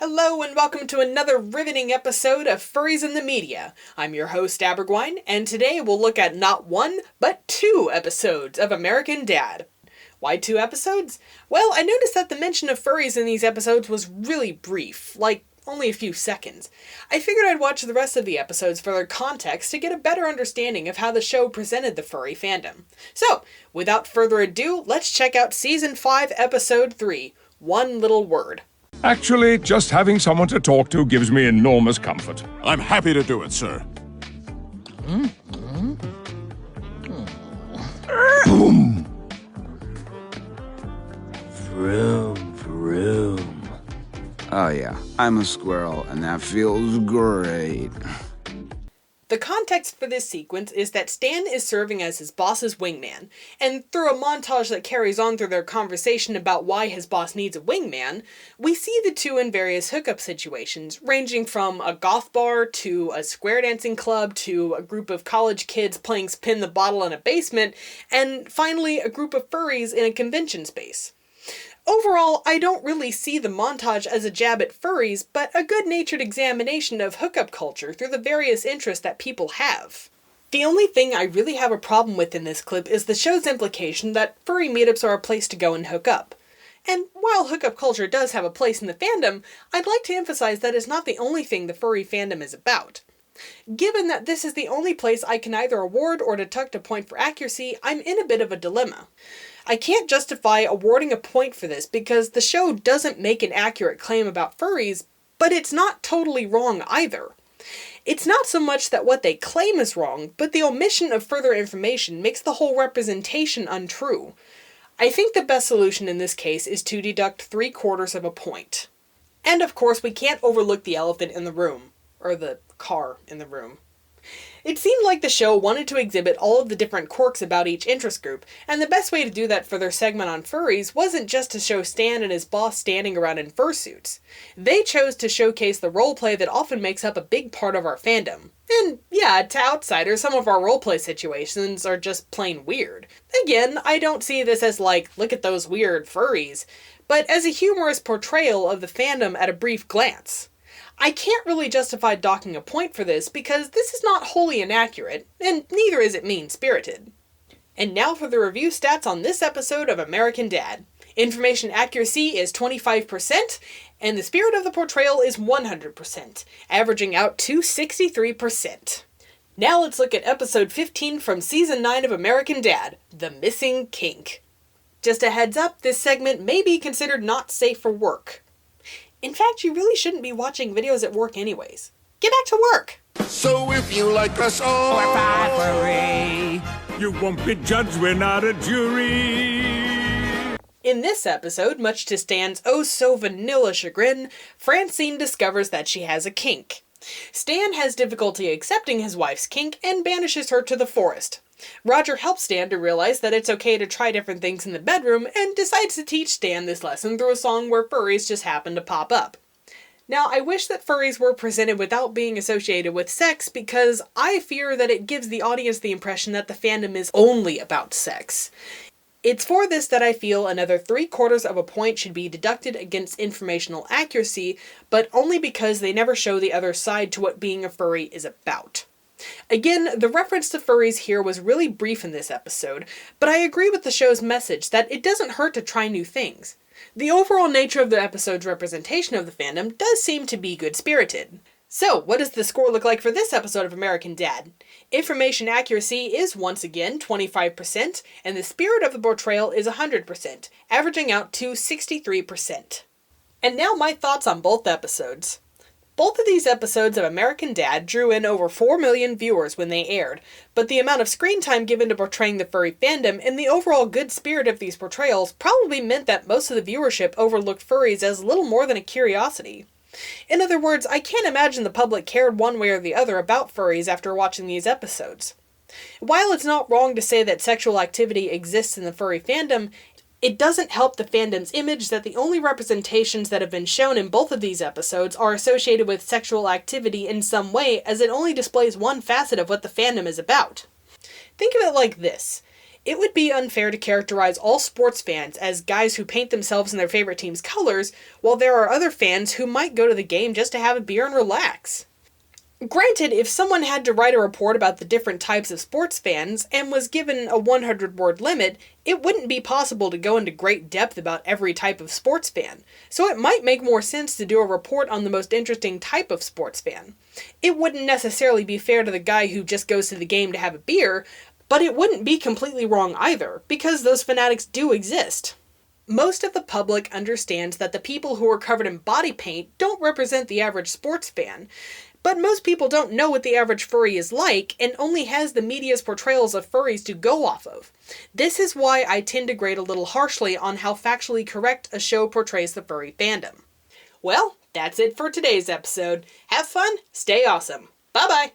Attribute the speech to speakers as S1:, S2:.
S1: Hello and welcome to another riveting episode of Furries in the Media. I'm your host, Abergwine, and today we'll look at not one, but two episodes of American Dad. Why two episodes? Well, I noticed that the mention of furries in these episodes was really brief, like only a few seconds. I figured I'd watch the rest of the episodes for their context to get a better understanding of how the show presented the furry fandom. So, without further ado, let's check out Season 5, Episode 3, One Little Word.
S2: Actually, just having someone to talk to gives me enormous comfort.
S3: I'm happy to do it, sir.
S2: Boom!
S4: Vroom, vroom. Oh yeah, I'm a squirrel, and that feels great.
S1: The context for this sequence is that Stan is serving as his boss's wingman, and through a montage that carries on through their conversation about why his boss needs a wingman, we see the two in various hookup situations, ranging from a goth bar to a square dancing club to a group of college kids playing spin the bottle in a basement, and finally a group of furries in a convention space. Overall, I don't really see the montage as a jab at furries, but a good-natured examination of hookup culture through the various interests that people have. The only thing I really have a problem with in this clip is the show's implication that furry meetups are a place to go and hook up. And while hookup culture does have a place in the fandom, I'd like to emphasize that it's not the only thing the furry fandom is about. Given that this is the only place I can either award or deduct a point for accuracy, I'm in a bit of a dilemma. I can't justify awarding a point for this because the show doesn't make an accurate claim about furries, but it's not totally wrong either. It's not so much that what they claim is wrong, but the omission of further information makes the whole representation untrue. I think the best solution in this case is to deduct 3/4 of a point. And of course we can't overlook the elephant in the room, or the car in the room. It seemed like the show wanted to exhibit all of the different quirks about each interest group, and the best way to do that for their segment on furries wasn't just to show Stan and his boss standing around in fursuits. They chose to showcase the roleplay that often makes up a big part of our fandom. And yeah, to outsiders, some of our roleplay situations are just plain weird. Again, I don't see this as like, look at those weird furries, but as a humorous portrayal of the fandom at a brief glance. I can't really justify docking a point for this because this is not wholly inaccurate, and neither is it mean-spirited. And now for the review stats on this episode of American Dad. Information accuracy is 25%, and the spirit of the portrayal is 100%, averaging out to 63%. Now let's look at episode 15 from season 9 of American Dad, The Missing Kink. Just a heads up, this segment may be considered not safe for work. In fact, you really shouldn't be watching videos at work anyways. Get back to work!
S3: So if you like us all,
S5: We're fine, furry.
S2: You won't be judged, we're not a jury.
S1: In this episode, much to Stan's oh-so-vanilla chagrin, Francine discovers that she has a kink. Stan has difficulty accepting his wife's kink and banishes her to the forest. Roger helps Stan to realize that it's okay to try different things in the bedroom and decides to teach Stan this lesson through a song where furries just happen to pop up. Now, I wish that furries were presented without being associated with sex because I fear that it gives the audience the impression that the fandom is only about sex. It's for this that I feel another 3/4 of a point should be deducted against informational accuracy, but only because they never show the other side to what being a furry is about. Again, the reference to furries here was really brief in this episode, but I agree with the show's message that it doesn't hurt to try new things. The overall nature of the episode's representation of the fandom does seem to be good-spirited. So, what does the score look like for this episode of American Dad? Information accuracy is once again 25%, and the spirit of the portrayal is 100%, averaging out to 63%. And now my thoughts on both episodes. Both of these episodes of American Dad drew in over 4 million viewers when they aired, but the amount of screen time given to portraying the furry fandom and the overall good spirit of these portrayals probably meant that most of the viewership overlooked furries as little more than a curiosity. In other words, I can't imagine the public cared one way or the other about furries after watching these episodes. While it's not wrong to say that sexual activity exists in the furry fandom, it doesn't help the fandom's image that the only representations that have been shown in both of these episodes are associated with sexual activity in some way, as it only displays one facet of what the fandom is about. Think of it like this. It would be unfair to characterize all sports fans as guys who paint themselves in their favorite team's colors, while there are other fans who might go to the game just to have a beer and relax. Granted, if someone had to write a report about the different types of sports fans and was given a 100-word limit, it wouldn't be possible to go into great depth about every type of sports fan, so it might make more sense to do a report on the most interesting type of sports fan. It wouldn't necessarily be fair to the guy who just goes to the game to have a beer, but it wouldn't be completely wrong either, because those fanatics do exist. Most of the public understands that the people who are covered in body paint don't represent the average sports fan, but most people don't know what the average furry is like, and only has the media's portrayals of furries to go off of. This is why I tend to grade a little harshly on how factually correct a show portrays the furry fandom. Well, that's it for today's episode. Have fun, stay awesome. Bye-bye!